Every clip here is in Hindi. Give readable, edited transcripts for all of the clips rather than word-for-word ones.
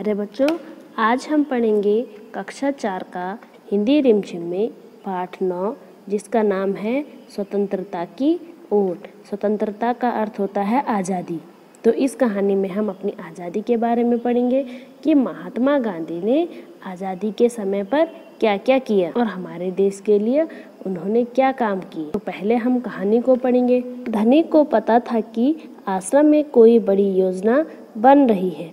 प्यारे बच्चों, आज हम पढ़ेंगे कक्षा 4 का हिंदी रिमझिम में पाठ 9, जिसका नाम है स्वतंत्रता की ओट। स्वतंत्रता का अर्थ होता है आज़ादी। तो इस कहानी में हम अपनी आज़ादी के बारे में पढ़ेंगे कि महात्मा गांधी ने आज़ादी के समय पर क्या क्या किया और हमारे देश के लिए उन्होंने क्या काम किए। तो पहले हम कहानी को पढ़ेंगे। धनी को पता था कि आश्रम में कोई बड़ी योजना बन रही है,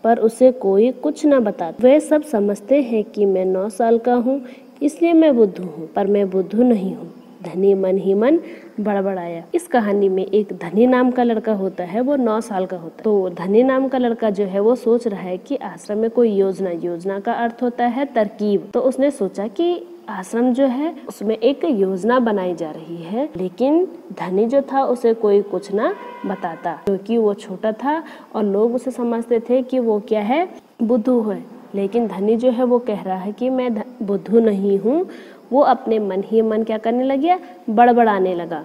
पर उसे कोई कुछ न बताता। वे सब समझते हैं कि मैं 9 साल का हूँ, इसलिए मैं बुद्धू हूँ, पर मैं बुद्धू नहीं हूँ। धनी मन ही मन बड़बड़ाया। इस कहानी में एक धनी नाम का लड़का होता है, वो 9 साल का होता है। तो धनी नाम का लड़का जो है वो सोच रहा है कि आश्रम में कोई योजना का अर्थ होता है तरकीब। तो उसने सोचा कि आश्रम जो है उसमें एक योजना बनाई जा रही है, लेकिन धनी जो था उसे कोई कुछ ना बताता, क्योंकि वो छोटा था और लोग उसे समझते थे कि वो क्या है, बुद्धू है। लेकिन धनी जो है वो कह रहा है कि मैं बुद्धू नहीं हूँ। वो अपने मन ही मन क्या करने लगा, बड़बड़ाने लगा।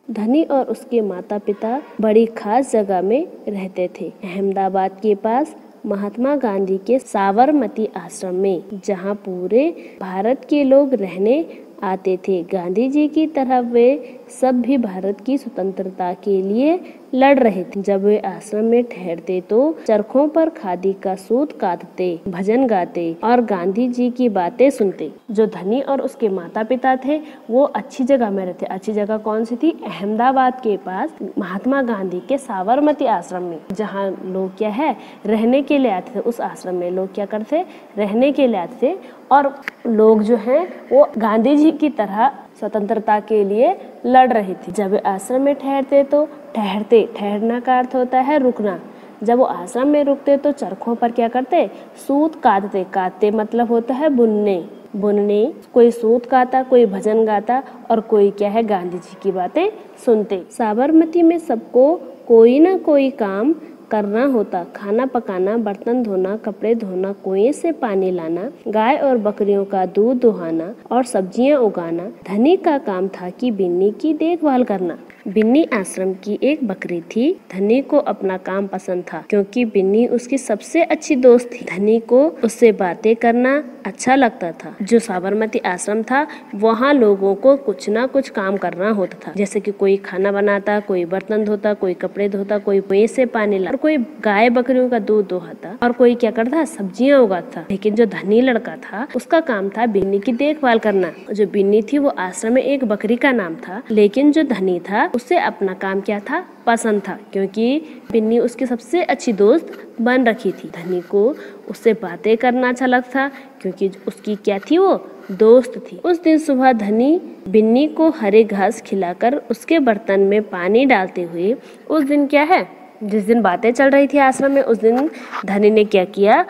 धनी और उसके माता पिता बड़ी खास जगह में रहते थे, अहमदाबाद के पास महात्मा गांधी के साबरमती आश्रम में, जहां पूरे भारत के लोग रहने आते थे। गांधी जी की तरह वे सब भी भारत की स्वतंत्रता के लिए लड़ रहे थे। जब वे आश्रम में ठहरते तो चरखों पर खादी का सूत काटते, भजन गाते और गांधी जी की बातें सुनते। जो धनी और उसके माता पिता थे वो अच्छी जगह में रहते। अच्छी जगह कौन सी थी? अहमदाबाद के पास महात्मा गांधी के साबरमती आश्रम में, जहाँ लोग क्या है, रहने के लिए आते थे। उस आश्रम में लोग क्या करते, रहने के लिए आते थे। और लोग जो हैं वो गांधी जी की तरह स्वतंत्रता के लिए लड़ रहे थे। जब वे आश्रम में ठहरते तो ठहरना का अर्थ होता है रुकना। जब वो आश्रम में रुकते तो चरखों पर क्या करते, सूत काटते मतलब होता है बुनने। कोई सूत काटा, कोई भजन गाता और कोई क्या है, गांधी जी की बातें सुनते। साबरमती में सबको कोई ना कोई काम करना होता। खाना पकाना, बर्तन धोना, कपड़े धोना, कुएं से पानी लाना, गाय और बकरियों का दूध दुहाना और सब्जियां उगाना। धनी का काम था कि बिन्नी की देखभाल करना। बिन्नी आश्रम की एक बकरी थी। धनी को अपना काम पसंद था, क्योंकि बिन्नी उसकी सबसे अच्छी दोस्त थी। धनी को उससे बातें करना अच्छा लगता था। जो साबरमती आश्रम था वहाँ लोगों को कुछ ना कुछ काम करना होता था, जैसे कि कोई खाना बनाता, कोई बर्तन धोता, कोई कपड़े धोता, कोई कुएं से पानी लाता, कोई गाय बकरियों का दूध दुहाता और कोई क्या करता, सब्जियां उगाता। लेकिन जो धनी लड़का था उसका काम था बिन्नी की देखभाल करना। जो बिन्नी थी वो आश्रम में एक बकरी का नाम था, लेकिन जो धनी था उससे अपना काम क्या था, पसंद था, क्योंकि बिन्नी उसकी सबसे अच्छी दोस्त बन रखी थी। धनी को उससे बातें करना अच्छा लगता, क्योंकि उसकी क्या थी, वो दोस्त थी। उस दिन सुबह धनी बिन्नी को हरे घास खिलाकर उसके बर्तन में पानी डालते हुए, उस दिन क्या है, जिस दिन बातें चल रही थी आश्रम में, उस दिन धनी ने क्या किया,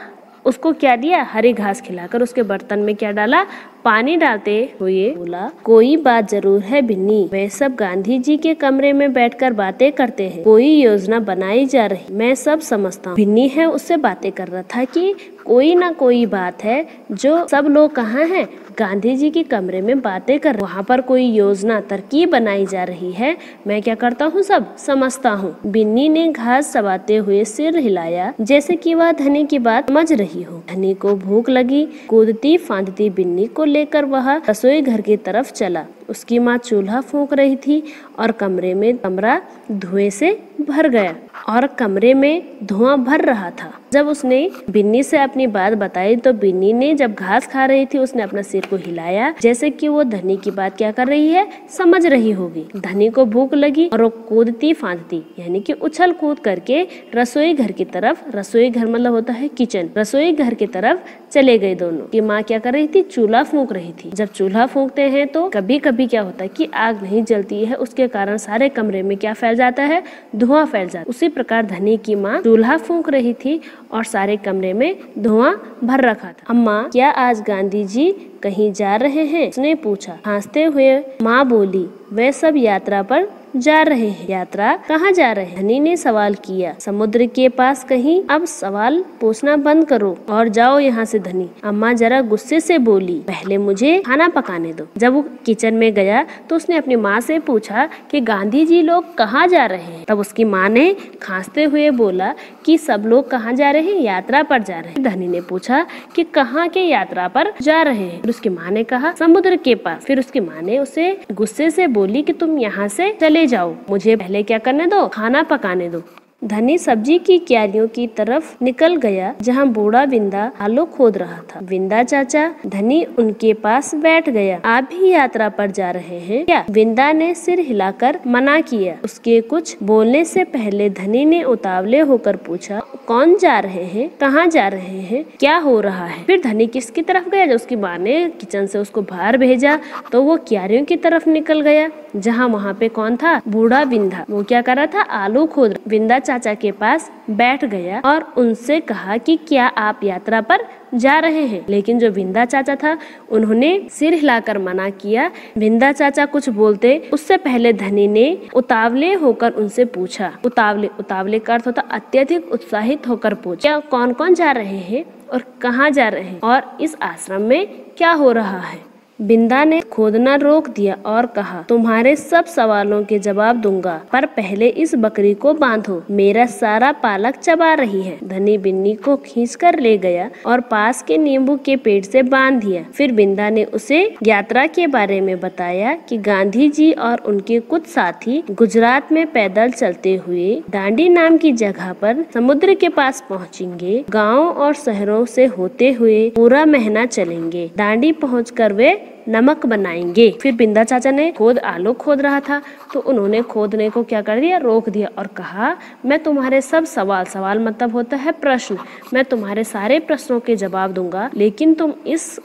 उसको क्या दिया, हरी घास खिलाकर उसके बर्तन में क्या डाला, पानी डालते हुए बोला, कोई बात जरूर है बिन्नी, वे सब गांधी जी के कमरे में बैठकर बातें करते हैं। कोई योजना बनाई जा रही, मैं सब समझता हूँ। बिन्नी है उससे बातें कर रहा था कि कोई ना कोई बात है। जो सब लोग कहाँ हैं, गांधी जी के कमरे में बातें कर, वहाँ पर कोई योजना तरकीब बनाई जा रही है। मैं क्या करता हूँ, सब समझता हूँ। बिन्नी ने घास चबाते हुए सिर हिलाया, जैसे कि वह धनी की बात समझ रही हो। धनी को भूख लगी। कूदती फांदती बिन्नी को लेकर वह रसोई घर की तरफ चला। उसकी माँ चूल्हा फूंक रही थी और कमरा धुएं से भर गया और कमरे में धुआं भर रहा था। जब उसने बिन्नी से अपनी बात बताई तो बिन्नी ने, जब घास खा रही थी, उसने अपना सिर को हिलाया, जैसे कि वो धनी की बात क्या कर रही है, समझ रही होगी। धनी को भूख लगी और वो कूदती फांदती यानी कि उछल कूद करके रसोई घर की तरफ, रसोई घर मतलब होता है किचन, रसोई घर की तरफ चले गए। दोनों की माँ क्या कर रही थी, चूल्हा फूंक रही थी। जब चूल्हा फूंकते हैं तो कभी कभी क्या होता है कि आग नहीं जलती है, उसके कारण सारे कमरे में क्या फैल जाता है, धुआं फैल जाता है। उसी प्रकार धनी की माँ चूल्हा फूंक रही थी और सारे कमरे में धुआं भर रखा था। अम्मा, क्या आज गांधी जी कहीं जा रहे हैं? उसने पूछा। हंसते हुए माँ बोली, वे सब यात्रा पर जा रहे हैं। यात्रा कहाँ जा रहे हैं? धनी ने सवाल किया। समुद्र के पास कहीं। अब सवाल पूछना बंद करो और जाओ यहाँ से धनी। अम्मा जरा गुस्से से बोली, पहले मुझे खाना पकाने दो। जब वो किचन में गया तो उसने अपनी माँ से पूछा कि गांधी जी लोग कहाँ जा रहे हैं? तब उसकी माँ ने खांसते हुए बोला कि सब लोग कहाँ जा रहे हैं? यात्रा पर जा रहे हैं। धनी ने पूछा कि कहाँ के यात्रा पर जा रहे हैं? फिर उसकी माँ ने कहा समुद्र के पास। फिर उसकी माँ ने उसे गुस्से से बोली कि तुम यहाँ से चले जाओ, मुझे पहले क्या करने दो, खाना पकाने दो। धनी सब्जी की क्यारियों की तरफ निकल गया जहाँ बूढ़ा विंदा आलू खोद रहा था। विंदा चाचा, धनी उनके पास बैठ गया। आप भी यात्रा पर जा रहे हैं क्या? विंदा ने सिर हिलाकर मना किया। उसके कुछ बोलने से पहले धनी ने उतावले होकर पूछा, कौन जा रहे हैं? कहाँ जा रहे हैं? क्या हो रहा है? फिर धनी किसकी तरफ गया? जब उसकी माँ ने किचन से उसको बाहर भेजा तो वो क्यारियों की तरफ निकल गया जहाँ वहाँ पे कौन था? बूढ़ा विंदा। वो क्या कर रहा था? आलू खोद रहा। विंदा चाचा के पास बैठ गया और उनसे कहा कि क्या आप यात्रा पर जा रहे हैं? लेकिन जो विंदा चाचा था उन्होंने सिर हिलाकर मना किया। विंदा चाचा कुछ बोलते उससे पहले धनी ने उतावले होकर उनसे पूछा। उतावले का अर्थ होता अत्यधिक उत्साहित होकर पूछा, कौन कौन जा रहे हैं और कहाँ जा रहे हैं और इस आश्रम में क्या हो रहा है? विंदा ने खोदना रोक दिया और कहा, तुम्हारे सब सवालों के जवाब दूंगा, पर पहले इस बकरी को बांधो, मेरा सारा पालक चबा रही है। धनी बिन्नी को खींचकर ले गया और पास के नींबू के पेड़ से बांध दिया। फिर विंदा ने उसे यात्रा के बारे में बताया कि गांधी जी और उनके कुछ साथी गुजरात में पैदल चलते हुए दांडी नाम की जगह पर समुद्र के पास पहुँचेंगे। गाँव और शहरों से होते हुए पूरा महीना चलेंगे। दांडी पहुँचकर वे नमक बनाएंगे। फिर बिंदा चाचा ने आलू खोद रहा था तो उन्होंने खोदने को क्या कर दिया? रोक दिया और कहा, मैं तुम्हारे सब सवाल मतलब होता है प्रश्न, मैं तुम्हारे सारे प्रश्नों के जवाब दूंगा, लेकिन तुम इस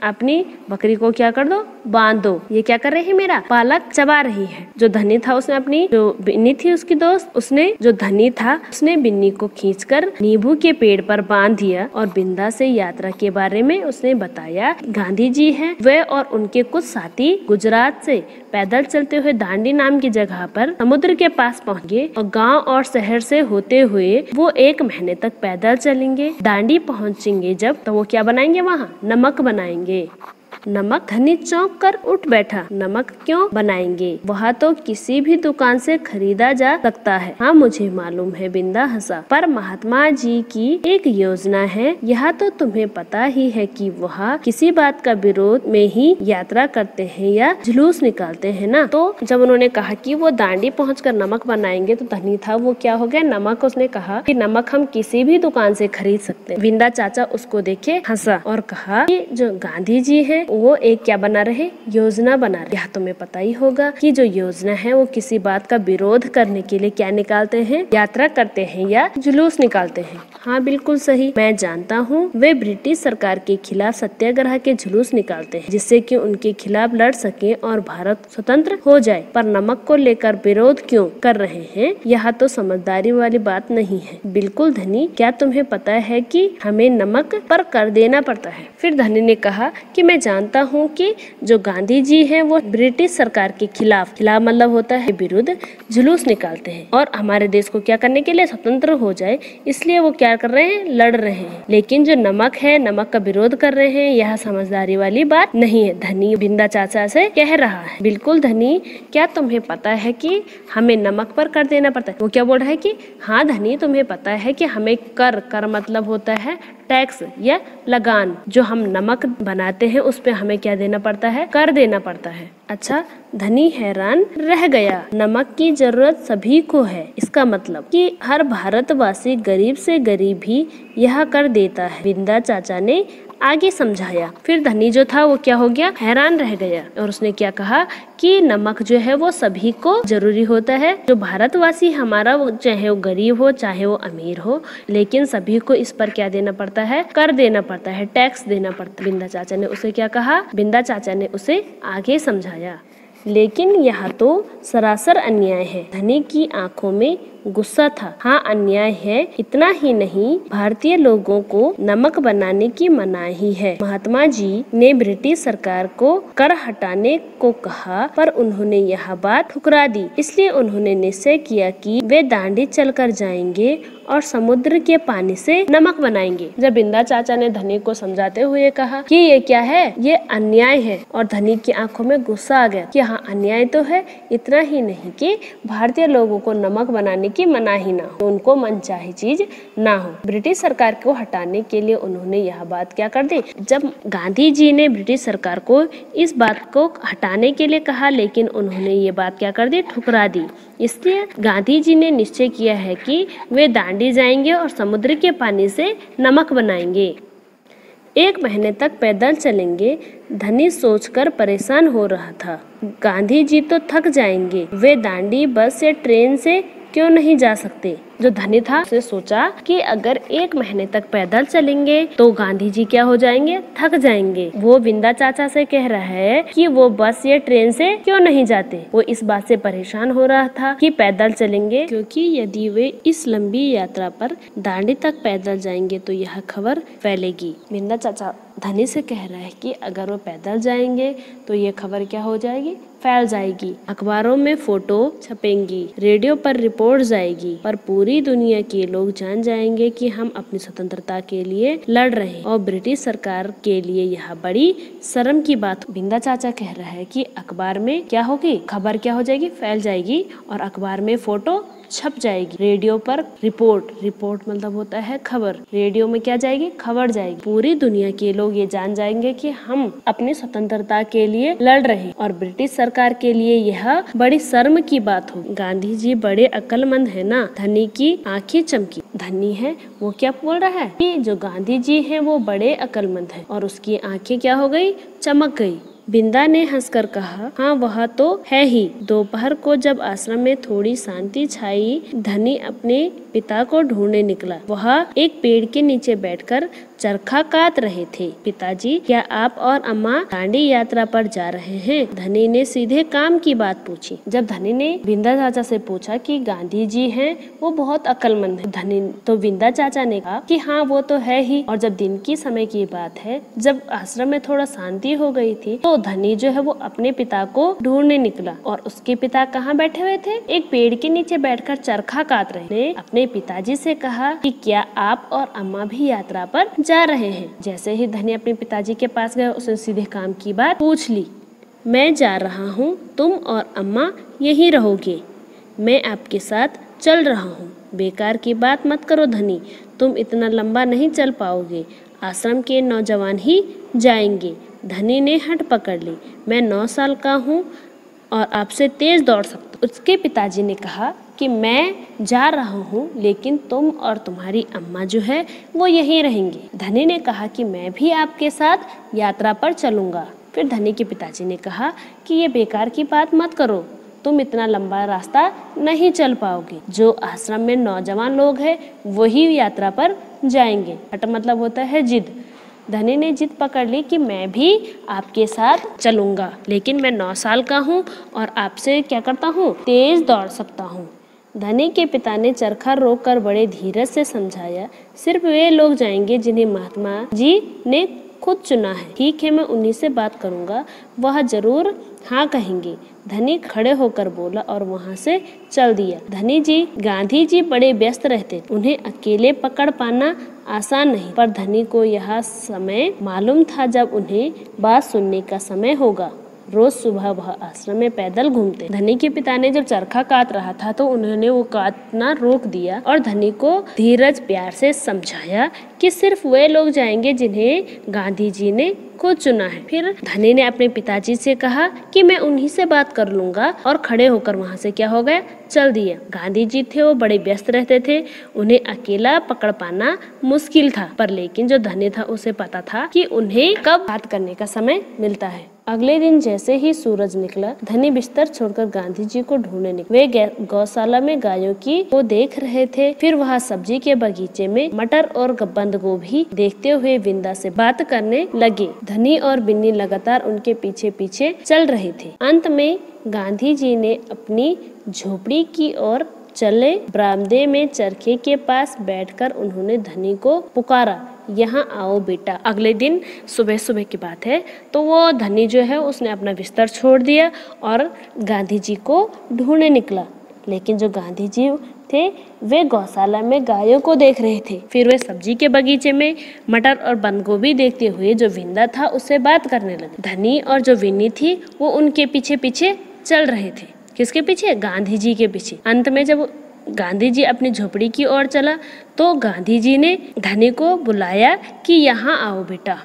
अपनी बकरी को क्या कर दो? बांध दो। ये क्या कर रही है? मेरा पालक चबा रही है। जो धनी था उसने अपनी जो बिन्नी थी उसकी दोस्त, उसने जो धनी था उसने बिन्नी को खींचकर नींबू के पेड़ पर बांध दिया और बिंदा से यात्रा के बारे में उसने बताया। गांधी जी हैं, वे और उनके कुछ साथी गुजरात से पैदल चलते हुए दांडी नाम की जगह पर समुद्र के पास पहुँचे और गाँव और शहर से होते हुए वो 1 महीने तक पैदल चलेंगे। दांडी पहुँचेंगे जब तो वो क्या बनाएंगे? वहाँ नमक बनाएंगे। नमक? धनी चौंक कर उठ बैठा। नमक क्यों बनाएंगे? वह तो किसी भी दुकान से खरीदा जा सकता है। हाँ मुझे मालूम है, बिंदा हंसा, पर महात्मा जी की एक योजना है। यह तो तुम्हें पता ही है कि वह किसी बात का विरोध में ही यात्रा करते हैं या जुलूस निकालते हैं ना। तो जब उन्होंने कहा कि वो दांडी पहुंचकर नमक बनाएंगे तो धनी था वो क्या हो गया? नमक। उसने कहा कि नमक हम किसी भी दुकान से खरीद सकते हैं। बिंदा चाचा उसको देखे हंसा और कहा कि जो गांधी जी है वो एक क्या बना रहे? योजना बना रहे। यह तुम्हें पता ही होगा कि जो योजना है वो किसी बात का विरोध करने के लिए क्या निकालते हैं? यात्रा करते हैं या जुलूस निकालते हैं। हाँ बिल्कुल सही, मैं जानता हूँ। वे ब्रिटिश सरकार के खिलाफ सत्याग्रह के जुलूस निकालते हैं जिससे कि उनके खिलाफ लड़ सके और भारत स्वतंत्र हो जाए। पर नमक को लेकर विरोध क्यों कर रहे हैं? यह तो समझदारी वाली बात नहीं है। बिल्कुल धनी, क्या तुम्हें पता है कि हमें नमक पर कर देना पड़ता है? फिर धनी ने कहा कि मैं जानता हूँ कि जो गांधी जी हैं वो ब्रिटिश सरकार के खिलाफ मतलब होता है विरुद्ध, जुलूस निकालते हैं और हमारे देश को क्या करने के लिए? स्वतंत्र हो जाए, इसलिए वो क्या कर रहे हैं? लड़ रहे हैं। लेकिन जो नमक है, नमक का विरोध कर रहे हैं, यह समझदारी वाली बात नहीं है। धनी बिंदा चाचा से कह रहा है। बिल्कुल धनी, क्या तुम्हें पता है कि हमें नमक पर कर देना पड़ता है? वो क्या बोल रहा है कि हाँ धनी, तुम्हें पता है कि हमें कर मतलब होता है टैक्स या लगान। जो हम नमक बनाते हैं उस पे हमें क्या देना पड़ता है? कर देना पड़ता है। अच्छा, धनी हैरान रह गया। नमक की जरूरत सभी को है, इसका मतलब कि हर भारतवासी गरीब से गरीब भी यह कर देता है। बिंदा चाचा ने आगे समझाया। फिर धनी जो था वो क्या हो गया? हैरान रह गया और उसने क्या कहा कि नमक जो है वो सभी को जरूरी होता है। जो भारतवासी हमारा, वो चाहे वो गरीब हो चाहे वो अमीर हो, लेकिन सभी को इस पर क्या देना पड़ता है? कर देना पड़ता है, टैक्स देना पड़ता है। बिंदा चाचा ने उसे क्या कहा? बिंदा चाचा ने उसे आगे समझाया। लेकिन यह तो सरासर अन्याय है। धनी की आंखों में गुस्सा था। हाँ, अन्याय है, इतना ही नहीं, भारतीय लोगों को नमक बनाने की मनाही है। महात्मा जी ने ब्रिटिश सरकार को कर हटाने को कहा, पर उन्होंने यह बात ठुकरा दी। इसलिए उन्होंने निश्चय किया कि वे दांडी चलकर जाएंगे और समुद्र के पानी से नमक बनाएंगे। जब बिंदा चाचा ने धनी को समझाते हुए कहा कि ये क्या है, ये अन्याय है, और धनी की आंखों में गुस्सा आ गया कि हाँ, अन्याय तो है, इतना ही नहीं कि भारतीय लोगों को नमक बनाने की मनाही ना हो, उनको मनचाही चीज ना हो। ब्रिटिश सरकार को हटाने के लिए उन्होंने यह बात क्या कर दी। जब गांधी जी ने ब्रिटिश सरकार को इस बात को हटाने के लिए कहा, लेकिन उन्होंने ये बात क्या कर दी, ठुकरा दी। इसलिए गांधी जी ने निश्चय किया है कि वे दांडी जाएंगे और समुद्र के पानी से नमक बनाएंगे। 1 महीने तक पैदल चलेंगे। धनी सोचकर परेशान हो रहा था, गांधी जी तो थक जाएंगे, वे दांडी बस या ट्रेन से क्यों नहीं जा सकते। जो धनी था उसने सोचा कि अगर 1 महीने तक पैदल चलेंगे तो गांधी जी क्या हो जाएंगे, थक जाएंगे। वो बिंदा चाचा से कह रहा है कि वो बस या ट्रेन से क्यों नहीं जाते। वो इस बात से परेशान हो रहा था कि पैदल चलेंगे, क्योंकि यदि वे इस लंबी यात्रा पर दांडी तक पैदल जाएंगे तो यह खबर फैलेगी। बिंदा चाचा धनी से कह रहा है कि अगर वो पैदल जाएंगे तो ये खबर क्या हो जाएगी, फैल जाएगी, अखबारों में फोटो छपेंगी, रेडियो पर रिपोर्ट जाएगी, पर पूरी दुनिया के लोग जान जाएंगे कि हम अपनी स्वतंत्रता के लिए लड़ रहे हैं और ब्रिटिश सरकार के लिए यह बड़ी शर्म की बात। बिंदा चाचा कह रहा है कि अखबार में क्या होगी, खबर क्या हो जाएगी, फैल जाएगी, और अखबार में फोटो छप जाएगी, रेडियो पर रिपोर्ट मतलब होता है खबर, रेडियो में क्या जाएगी, खबर जाएगी। पूरी दुनिया के लोग ये जान जाएंगे कि हम अपनी स्वतंत्रता के लिए लड़ रहे हैं और ब्रिटिश सरकार के लिए यह बड़ी शर्म की बात होगी। गांधी जी बड़े अक्लमंद है ना। धनी की आंखें चमकी। धनी है वो क्या बोल रहा है कि जो गांधी जी हैं वो बड़े अक्लमंद हैं, और उसकी आंखें क्या हो गई, चमक गई। बिंदा ने हंसकर कहा, हाँ वह तो है ही। दोपहर को जब आश्रम में थोड़ी शांति छाई, धनी अपने पिता को ढूंढने निकला। वह एक पेड़ के नीचे बैठकर चरखा काट रहे थे। पिताजी, क्या आप और अम्मा दांडी यात्रा पर जा रहे हैं? धनी ने सीधे काम की बात पूछी। जब धनी ने बिंदा चाचा से पूछा कि गांधी जी हैं वो बहुत अक्लमंद है, धनी तो बिंदा चाचा ने कहा कि हाँ वो तो है ही। और जब दिन की समय की बात है, जब आश्रम में थोड़ा शांति हो गई थी, तो धनी जो है वो अपने पिता को ढूंढने निकला। और उसके पिता कहाँ बैठे हुए थे, एक पेड़ के नीचे बैठकर चरखा काट रहे थे। अपने पिताजी से कहा कि क्या आप और अम्मा भी यात्रा पर जा रहे हैं? जैसे ही धनी अपने पिताजी के पास गया, उसने सीधे काम की बात पूछ ली। मैं जा रहा हूँ, तुम और अम्मा यहीं रहोगे, मैं आपके साथ चल रहा हूँ। बेकार की बात मत करो धनी, तुम इतना लंबा नहीं चल पाओगे, आश्रम के नौजवान ही जाएंगे। धनी ने हट पकड़ ली। मैं 9 साल का हूँ और आपसे तेज दौड़ सकता। उसके पिताजी ने कहा कि मैं जा रहा हूँ, लेकिन तुम और तुम्हारी अम्मा जो है वो यहीं रहेंगे। धनी ने कहा कि मैं भी आपके साथ यात्रा पर चलूँगा। फिर धनी के पिताजी ने कहा कि ये बेकार की बात मत करो, तुम इतना लंबा रास्ता नहीं चल पाओगे। जो आश्रम में नौजवान लोग हैं वही यात्रा पर जाएंगे। हट मतलब होता है जिद। धनी ने जिद पकड़ ली कि मैं भी आपके साथ चलूँगा, लेकिन मैं 9 साल का हूँ और आपसे क्या करता हूँ, तेज दौड़ सकता हूँ। धनी के पिता ने चरखा रोककर बड़े धीरज से समझाया, सिर्फ वे लोग जाएंगे जिन्हें महात्मा जी ने खुद चुना है। ठीक है, मैं उन्हीं से बात करूंगा, वह जरूर हाँ कहेंगे। धनी खड़े होकर बोला और वहां से चल दिया। धनी जी, गांधी जी बड़े व्यस्त रहते, उन्हें अकेले पकड़ पाना आसान नहीं, पर धनी को यह समय मालूम था जब उन्हें बात सुनने का समय होगा। रोज सुबह वह आश्रम में पैदल घूमते। धनी के पिता ने जब चरखा काट रहा था तो उन्होंने वो काटना रोक दिया और धनी को धीरज प्यार से समझाया कि सिर्फ वे लोग जाएंगे जिन्हें गांधी जी ने खुद चुना है। फिर धनी ने अपने पिताजी से कहा कि मैं उन्हीं से बात कर लूंगा, और खड़े होकर वहां से क्या हो गया, चल दिया। गांधी जी थे वो बड़े व्यस्त रहते थे, उन्हें अकेला पकड़ पाना मुश्किल था, पर लेकिन जो धनी था उसे पता था कि उन्हें कब बात करने का समय मिलता है। अगले दिन जैसे ही सूरज निकला, धनी बिस्तर छोड़कर गांधी जी को ढूंढने निकले। वे गौशाला में गायों की को देख रहे थे। फिर वह सब्जी के बगीचे में मटर और बंद गोभी देखते हुए बिंदा से बात करने लगे। धनी और बिन्नी लगातार उनके पीछे पीछे चल रहे थे। अंत में गांधी जी ने अपनी झोपड़ी की ओर चले। बरामदे में चरखे के पास बैठकर उन्होंने धनी को पुकारा, यहाँ आओ बेटा। अगले दिन सुबह सुबह की बात है, तो वो धनी जो है उसने अपना बिस्तर छोड़ दिया और गांधी जी को ढूंढने निकला। लेकिन जो गांधी जी थे वे गौशाला में गायों को देख रहे थे। फिर वे सब्जी के बगीचे में मटर और बंद गोभी देखते हुए जो विंदा था उससे बात करने लगे। धनी और जो विन्नी थी वो उनके पीछे पीछे चल रहे थे। किसके पीछे? गांधी जी के पीछे। अंत में जब गांधी जी अपनी झोपड़ी की ओर चला तो गांधी जी ने धनी को बुलाया कि यहाँ आओ बेटा।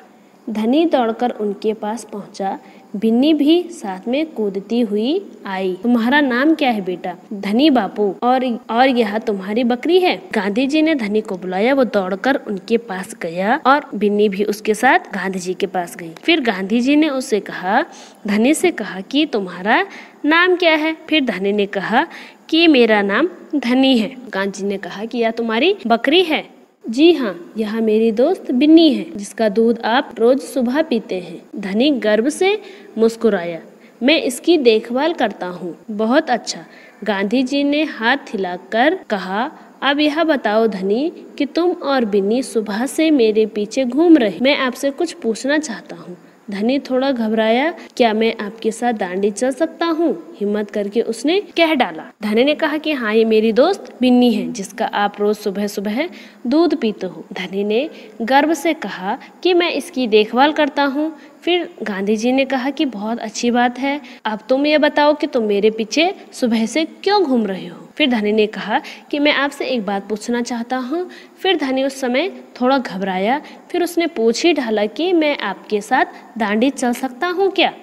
धनी दौड़कर उनके पास पहुंचा। बिन्नी भी साथ में कूदती हुई आई। तुम्हारा नाम क्या है बेटा? धनी बापू। और यह तुम्हारी बकरी है? गांधी जी ने धनी को बुलाया। वो दौड़कर उनके पास गया और बिन्नी भी उसके साथ गांधी जी के पास गई। फिर गांधी जी ने उससे कहा, धनी से कहा कि तुम्हारा नाम क्या है? फिर धनी ने कहा कि मेरा नाम धनी है। गांधी जी ने कहा कि यह तुम्हारी बकरी है? जी हाँ, यह मेरी दोस्त बिन्नी है जिसका दूध आप रोज सुबह पीते हैं। धनी गर्व से मुस्कुराया। मैं इसकी देखभाल करता हूँ। बहुत अच्छा। गांधी जी ने हाथ हिलाकर कहा, अब यह बताओ धनी कि तुम और बिन्नी सुबह से मेरे पीछे घूम रहे। मैं आपसे कुछ पूछना चाहता हूँ। धनी थोड़ा घबराया। क्या मैं आपके साथ दांडी चल सकता हूँ? हिम्मत करके उसने कह डाला। धनी ने कहा कि हाँ, ये मेरी दोस्त बिन्नी है जिसका आप रोज सुबह सुबह दूध पीते हो। धनी ने गर्व से कहा कि मैं इसकी देखभाल करता हूँ। फिर गांधी जी ने कहा कि बहुत अच्छी बात है। अब तुम ये बताओ कि तुम मेरे पीछे सुबह से क्यों घूम रहे हो? फिर धनी ने कहा कि मैं आपसे एक बात पूछना चाहता हूँ। फिर धनी उस समय थोड़ा घबराया। फिर उसने पूछ ही डाला कि मैं आपके साथ दांडी चल सकता हूँ क्या?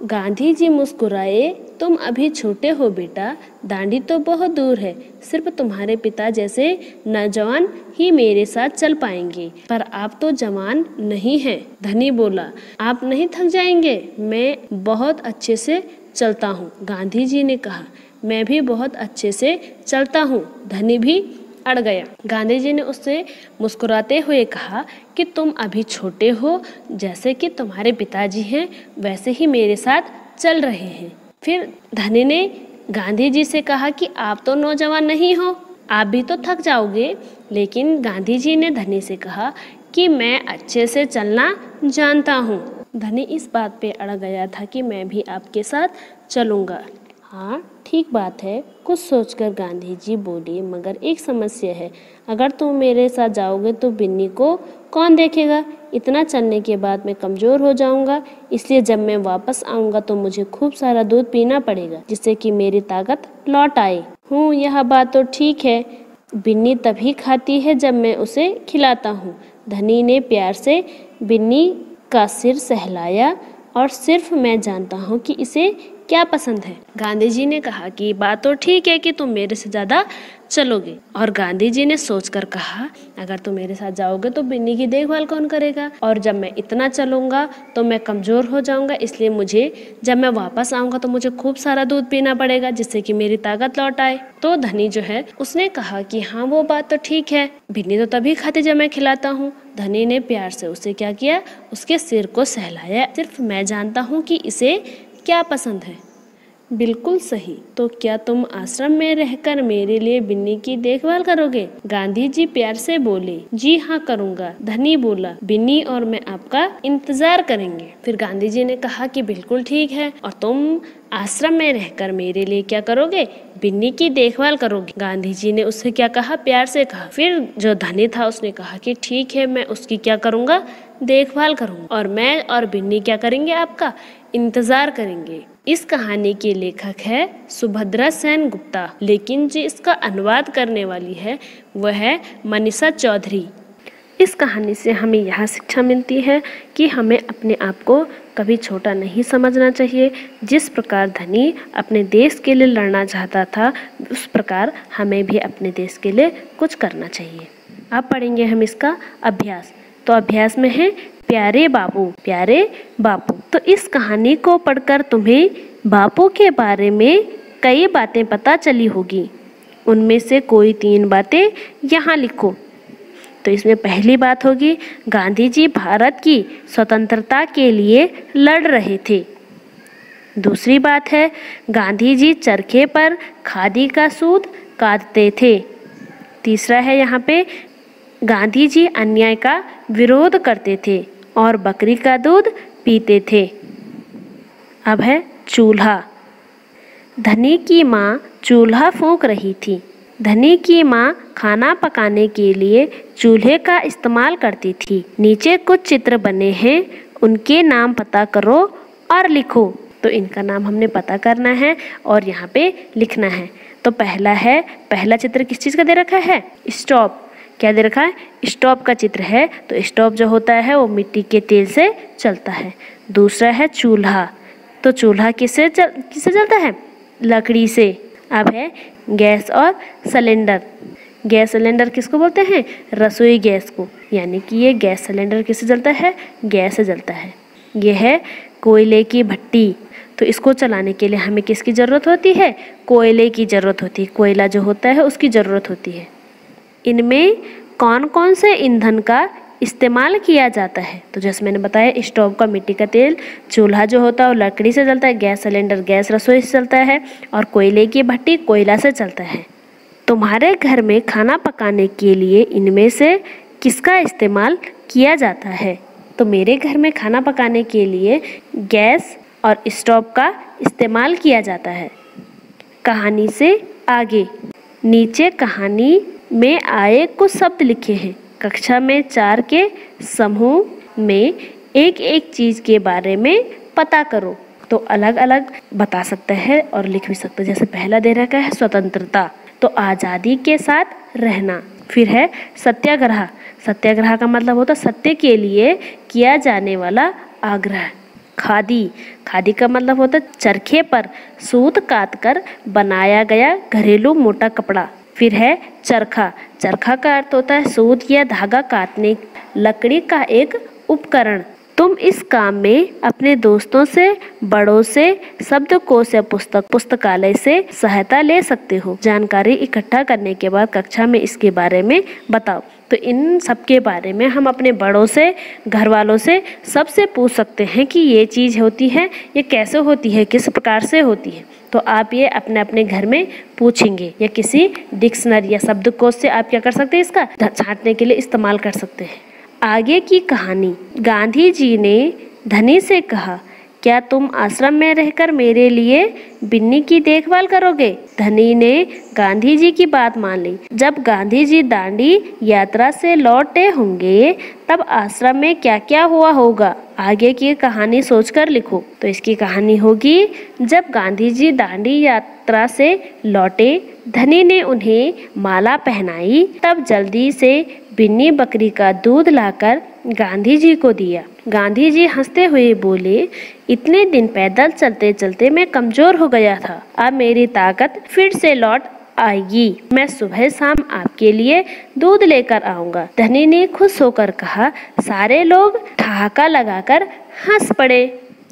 गांधी जी मुस्कुराए। तुम अभी छोटे हो बेटा, दांडी तो बहुत दूर है। सिर्फ तुम्हारे पिता जैसे नौजवान ही मेरे साथ चल पाएंगे, पर आप तो जवान नहीं हैं। धनी बोला, आप नहीं थक जाएंगे? मैं बहुत अच्छे से चलता हूँ। गांधी जी ने कहा, मैं भी बहुत अच्छे से चलता हूँ। धनी भी अड़ गया। गांधी जी ने उससे मुस्कुराते हुए कहा कि तुम अभी छोटे हो, जैसे कि तुम्हारे पिताजी हैं वैसे ही मेरे साथ चल रहे हैं। फिर धनी ने गांधी जी से कहा कि आप तो नौजवान नहीं हो, आप भी तो थक जाओगे। लेकिन गांधी जी ने धनी से कहा कि मैं अच्छे से चलना जानता हूँ। धनी इस बात पे अड़ गया था कि मैं भी आपके साथ चलूँगा। हाँ, ठीक बात है, कुछ सोचकर गांधी जी बोले, मगर एक समस्या है। अगर तुम मेरे साथ जाओगे तो बिन्नी को कौन देखेगा? इतना चलने के बाद मैं कमज़ोर हो जाऊंगा, इसलिए जब मैं वापस आऊंगा तो मुझे खूब सारा दूध पीना पड़ेगा जिससे कि मेरी ताकत लौट आए। यह बात तो ठीक है। बिन्नी तभी खाती है जब मैं उसे खिलाता हूँ। धनी ने प्यार से बिन्नी का सिर सहलाया और सिर्फ मैं जानता हूँ कि इसे क्या पसंद है। गांधी जी ने कहा कि बात तो ठीक है कि तुम मेरे से ज़्यादा चलोगे। और गांधी जी ने सोचकर कहा, अगर तुम मेरे साथ जाओगे तो बिन्नी की देखभाल कौन करेगा? और जब मैं इतना चलूँगा तो मैं कमज़ोर हो जाऊँगा, इसलिए मुझे जब मैं वापस आऊँगा तो मुझे खूब सारा दूध पीना पड़ेगा जिससे कि मेरी ताकत लौट आए। तो धनी जो है उसने कहा कि हाँ, वो बात तो ठीक है, बिन्नी तो तभी खाती जब मैं खिलाता हूँ। धनी ने प्यार से उसे क्या किया, उसके सिर को सहलाया। सिर्फ मैं जानता हूँ कि इसे क्या पसंद है। बिल्कुल सही। तो क्या तुम आश्रम में रहकर मेरे लिए बिन्नी की देखभाल करोगे? गांधी जी प्यार से बोले। जी हाँ, करूँगा। धनी बोला, बिन्नी और मैं आपका इंतजार करेंगे। फिर गांधी जी ने कहा कि बिल्कुल ठीक है, और तुम आश्रम में रहकर मेरे लिए क्या करोगे? बिन्नी की देखभाल करोगे। गांधी जी ने उससे क्या कहा, प्यार से कहा। फिर जो धनी था उसने कहा कि ठीक है, मैं उसकी क्या करूँगा, देखभाल करूँगा, और मैं और बिन्नी क्या करेंगे, आपका इंतजार करेंगे। इस कहानी के लेखक है सुभद्रा सेन गुप्ता, लेकिन जो इसका अनुवाद करने वाली है वह है मनीषा चौधरी। इस कहानी से हमें यह शिक्षा मिलती है कि हमें अपने आप को कभी छोटा नहीं समझना चाहिए। जिस प्रकार धनी अपने देश के लिए लड़ना चाहता था, उस प्रकार हमें भी अपने देश के लिए कुछ करना चाहिए। अब पढ़ेंगे हम इसका अभ्यास। तो अभ्यास में है प्यारे बापू, प्यारे बापू। तो इस कहानी को पढ़कर तुम्हें बापू के बारे में कई बातें पता चली होगी। उनमें से कोई 3 बातें यहाँ लिखो। तो इसमें पहली बात होगी, गांधी जी भारत की स्वतंत्रता के लिए लड़ रहे थे। दूसरी बात है, गांधी जी चरखे पर खादी का सूत काटते थे। तीसरा है यहाँ पे, गांधी जी अन्याय का विरोध करते थे और बकरी का दूध पीते थे। अब है चूल्हा। धनी की माँ चूल्हा फूंक रही थी। धनी की माँ खाना पकाने के लिए चूल्हे का इस्तेमाल करती थी। नीचे कुछ चित्र बने हैं, उनके नाम पता करो और लिखो। तो इनका नाम हमने पता करना है और यहाँ पे लिखना है। तो पहला चित्र किस चीज़ का दे रखा है? स्टोव। क्या दे रखा है? स्टोव का चित्र है। तो स्टोव जो होता है वो मिट्टी के तेल से चलता है। दूसरा है चूल्हा। तो चूल्हा किससे जलता है? लकड़ी से। अब है गैस और सिलेंडर। गैस सिलेंडर किसको बोलते हैं? रसोई गैस को। यानी कि ये गैस सिलेंडर किससे जलता है? गैस से जलता है। ये है कोयले की भट्टी। तो इसको चलाने के लिए हमें किसकी ज़रूरत होती है? कोयले की ज़रूरत होती है। कोयला जो होता है उसकी ज़रूरत होती है। इनमें कौन कौन से ईंधन का इस्तेमाल किया जाता है? तो जैसे मैंने बताया, स्टोव का मिट्टी का तेल, चूल्हा जो होता है वो लकड़ी से जलता है, गैस सिलेंडर गैस रसोई से चलता है और कोयले की भट्टी कोयला से चलता है। तुम्हारे घर में खाना पकाने के लिए इनमें से किसका इस्तेमाल किया जाता है? तो मेरे घर में खाना पकाने के लिए गैस और स्टोव का इस्तेमाल किया जाता है। कहानी से आगे। नीचे कहानी में आए कुछ शब्द लिखे हैं। कक्षा में 4 के समूह में एक एक चीज़ के बारे में पता करो। तो अलग अलग बता सकते हैं और लिख भी सकते हैं। जैसे पहला दे रखा है स्वतंत्रता, तो आज़ादी के साथ रहना। फिर है सत्याग्रह। सत्याग्रह का मतलब होता है सत्य के लिए किया जाने वाला आग्रह। खादी। खादी का मतलब होता है चरखे पर सूत काटकर बनाया गया घरेलू मोटा कपड़ा। फिर है चरखा। चरखा का अर्थ होता है सूत या धागा काटने लकड़ी का एक उपकरण। तुम इस काम में अपने दोस्तों से, बड़ों से, शब्दकोश या पुस्तकालय से सहायता ले सकते हो। जानकारी इकट्ठा करने के बाद कक्षा में इसके बारे में बताओ। तो इन सब के बारे में हम अपने बड़ों से, घर वालों से, सबसे पूछ सकते हैं कि ये चीज़ होती है, ये कैसे होती है, किस प्रकार से होती है। तो आप ये अपने अपने घर में पूछेंगे या किसी डिक्शनरी या शब्दकोश से आप क्या कर सकते हैं, इसका छांटने के लिए इस्तेमाल कर सकते हैं। आगे की कहानी। गांधी जी ने धनी से कहा, क्या तुम आश्रम में रहकर मेरे लिए बिन्नी की देखभाल करोगे? धनी ने गांधी जी की बात मान ली। जब गांधी जी दांडी यात्रा से लौटे होंगे तब आश्रम में क्या क्या हुआ होगा? आगे की कहानी सोचकर लिखो। तो इसकी कहानी होगी, जब गांधी जी दांडी यात्रा से लौटे, धनी ने उन्हें माला पहनाई, तब जल्दी से बिन्नी बकरी का दूध लाकर गांधी जी को दिया। गांधी जी हंसते हुए बोले, इतने दिन पैदल चलते चलते मैं कमजोर हो गया था, अब मेरी ताकत फिर से लौट आएगी। मैं सुबह शाम आपके लिए दूध लेकर आऊंगा। धनी ने खुश होकर कहा। सारे लोग ठहाका लगाकर हंस पड़े।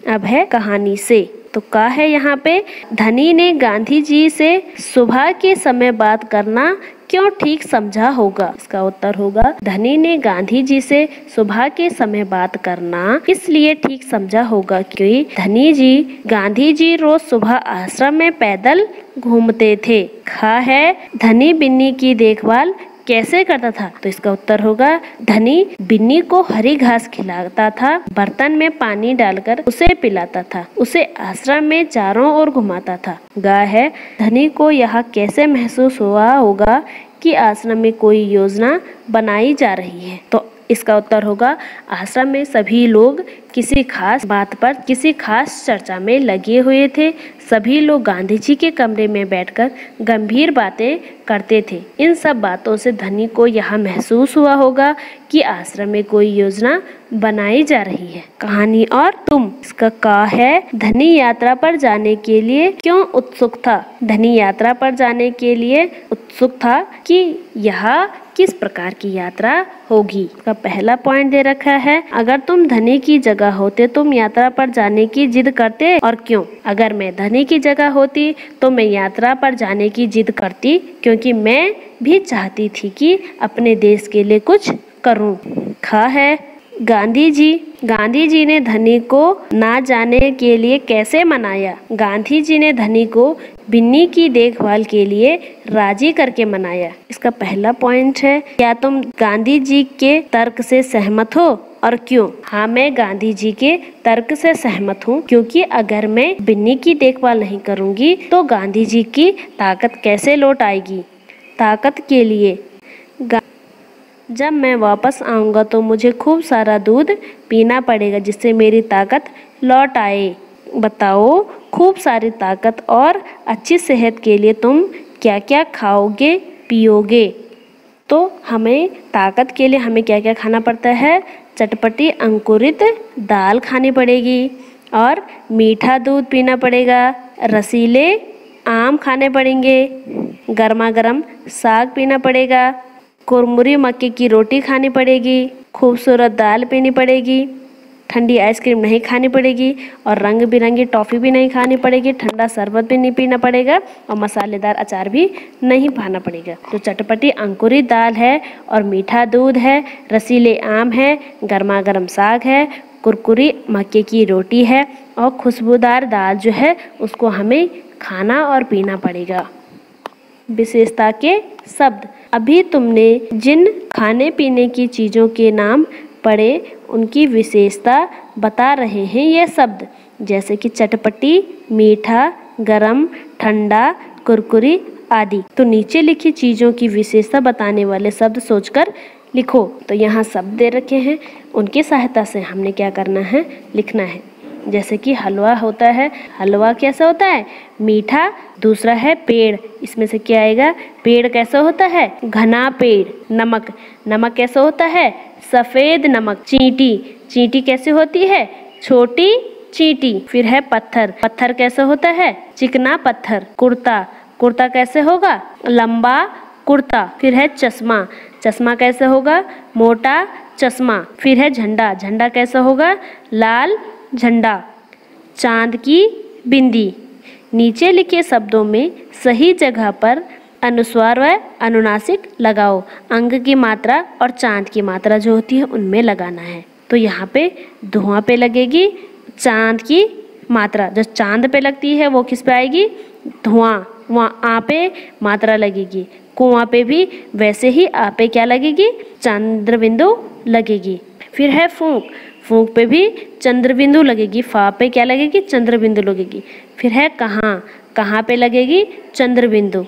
अब है कहानी से। तो क्या है यहाँ पे? धनी ने गांधी जी से सुबह के समय बात करना क्यों ठीक समझा होगा? इसका उत्तर होगा, धनी ने गांधी जी से सुबह के समय बात करना इसलिए ठीक समझा होगा क्योंकि धनी जी गांधी जी रोज सुबह आश्रम में पैदल घूमते थे। खा है, धनी बिन्नी की देखभाल कैसे करता था? तो इसका उत्तर होगा, धनी बिन्नी को हरी घास खिलाता था, बर्तन में पानी डालकर उसे पिलाता था, उसे आश्रम में चारों ओर घुमाता था। गाय है, धनी को यह कैसे महसूस हुआ होगा कि आश्रम में कोई योजना बनाई जा रही है? तो इसका उत्तर होगा, आश्रम में सभी लोग किसी खास बात पर किसी खास चर्चा में लगे हुए थे। सभी लोग गांधी जी के कमरे में बैठकर गंभीर बातें करते थे। इन सब बातों से धनी को यह महसूस हुआ होगा कि आश्रम में कोई योजना बनाई जा रही है। कहानी और तुम। इसका का है, धनी यात्रा पर जाने के लिए क्यों उत्सुक था? धनी यात्रा पर जाने के लिए उत्सुक था कि यह किस प्रकार की यात्रा होगी। इसका पहला पॉइंट दे रखा है, अगर तुम धनी की जगह होते तुम यात्रा पर जाने की जिद करते और क्यों? अगर मैं धनी की जगह होती तो मैं यात्रा पर जाने की जिद करती क्योंकि मैं भी चाहती थी कि अपने देश के लिए कुछ करूं। खा है, गांधी जी ने धनी को ना जाने के लिए कैसे मनाया? गांधी जी ने धनी को बिन्नी की देखभाल के लिए राजी करके मनाया। इसका पहला पॉइंट है, क्या तुम गांधी जी के तर्क से सहमत हो और क्यों? हाँ, मैं गांधी जी के तर्क से सहमत हूँ, क्योंकि अगर मैं बिन्नी की देखभाल नहीं करूँगी तो गांधी जी की ताकत कैसे लौट आएगी? ताकत के लिए जब मैं वापस आऊँगा तो मुझे खूब सारा दूध पीना पड़ेगा जिससे मेरी ताकत लौट आए। बताओ, खूब सारी ताकत और अच्छी सेहत के लिए तुम क्या क्या खाओगे पियोगे? तो हमें ताकत के लिए हमें क्या क्या खाना पड़ता है? चटपटी अंकुरित दाल खानी पड़ेगी और मीठा दूध पीना पड़ेगा, रसीले आम खाने पड़ेंगे, गर्मा गर्म साग पीना पड़ेगा, कुरमुरी मक्के की रोटी खानी पड़ेगी, खूबसूरत दाल पीनी पड़ेगी, ठंडी आइसक्रीम नहीं खानी पड़ेगी और रंग बिरंगी टॉफ़ी भी नहीं खानी पड़ेगी, ठंडा शरबत भी नहीं पीना पड़ेगा और मसालेदार अचार भी नहीं खाना पड़ेगा। तो चटपटी अंकुरित दाल है और मीठा दूध है, रसीले आम है, गर्मा गर्म साग है, कुरकुरी मक्के की रोटी है और खुशबूदार दाल जो है उसको हमें खाना और पीना पड़ेगा। विशेषता के शब्द। अभी तुमने जिन खाने पीने की चीज़ों के नाम पढ़े उनकी विशेषता बता रहे हैं ये शब्द, जैसे कि चटपटी, मीठा, गरम, ठंडा, कुरकुरी आदि। तो नीचे लिखी चीज़ों की विशेषता बताने वाले शब्द सोचकर लिखो। तो यहाँ शब्द दे रखे हैं, उनकी सहायता से हमने क्या करना है? लिखना है। जैसे कि हलवा होता है, हलवा कैसा होता है? मीठा। दूसरा है पेड़, इसमें से क्या आएगा? पेड़ कैसा होता है? घना पेड़। नमक, नमक कैसा होता है? सफ़ेद नमक। चींटी, चींटी कैसे होती है? छोटी चींटी। फिर है पत्थर, पत्थर कैसा होता है? चिकना पत्थर। कुर्ता, कुर्ता कैसे होगा? लंबा कुर्ता। फिर है चश्मा, चश्मा कैसे होगा? मोटा चश्मा। फिर है झंडा, झंडा कैसा होगा? लाल झंडा। चांद की बिंदी। नीचे लिखे शब्दों में सही जगह पर अनुस्वार व अनुनासिक लगाओ। अंग की मात्रा और चांद की मात्रा जो होती है उनमें लगाना है। तो यहाँ पे धुआं पे लगेगी चांद की मात्रा, जो चांद पे लगती है वो किस पे आएगी? धुआं। वहाँ आ पे मात्रा लगेगी। कुआं पे भी वैसे ही आ पे क्या लगेगी? चंद्र बिंदु लगेगी। फिर है फूंक, फूंक पे भी चंद्र बिंदु लगेगी। फा पे क्या लगेगी? चंद्र बिंदु लगेगी। फिर है कहाँ, कहाँ पे लगेगी? चंद्र बिंदु।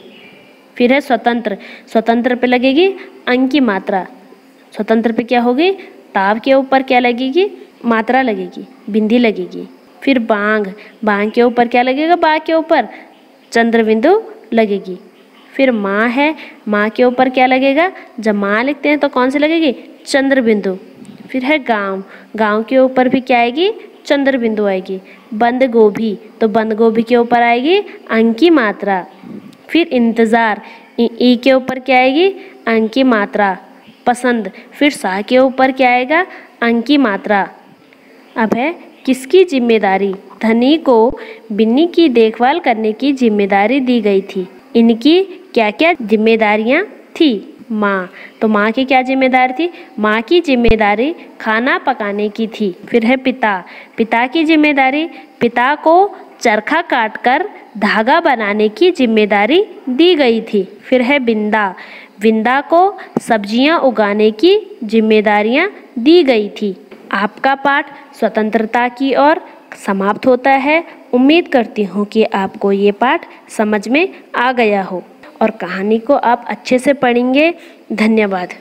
फिर है स्वतंत्र, स्वतंत्र पे लगेगी अंग की मात्रा। स्वतंत्र पे क्या होगी? ताव के ऊपर क्या लगेगी? मात्रा लगेगी, बिंदी लगेगी। फिर बांग, बांग के ऊपर क्या लगेगा? बा के ऊपर चंद्र बिंदु लगेगी। फिर माँ है, माँ के ऊपर क्या लगेगा? जब माँ लिखते हैं तो कौन सी लगेगी? चंद्र बिंदु। फिर है गांव, गांव के ऊपर भी क्या आएगी? चंद्र बिंदु आएगी। बंद गोभी, तो बंद गोभी के ऊपर आएगी अंग की मात्रा। फिर इंतज़ार, ई के ऊपर क्या आएगी? अंग की मात्रा। पसंद, फिर सा के ऊपर क्या आएगा? अंग की मात्रा। अब है किसकी जिम्मेदारी? धनी को बिन्नी की देखभाल करने की जिम्मेदारी दी गई थी। इनकी क्या क्या जिम्मेदारियां थी? माँ, तो माँ की क्या जिम्मेदारी थी? माँ की जिम्मेदारी खाना पकाने की थी। फिर है पिता, पिता की जिम्मेदारी, पिता को चरखा काटकर धागा बनाने की जिम्मेदारी दी गई थी। फिर है बिंदा, बिंदा को सब्जियां उगाने की जिम्मेदारियां दी गई थी। आपका पाठ स्वतंत्रता की ओर समाप्त होता है। उम्मीद करती हूँ कि आपको ये पाठ समझ में आ गया हो और कहानी को आप अच्छे से पढ़ेंगे। धन्यवाद।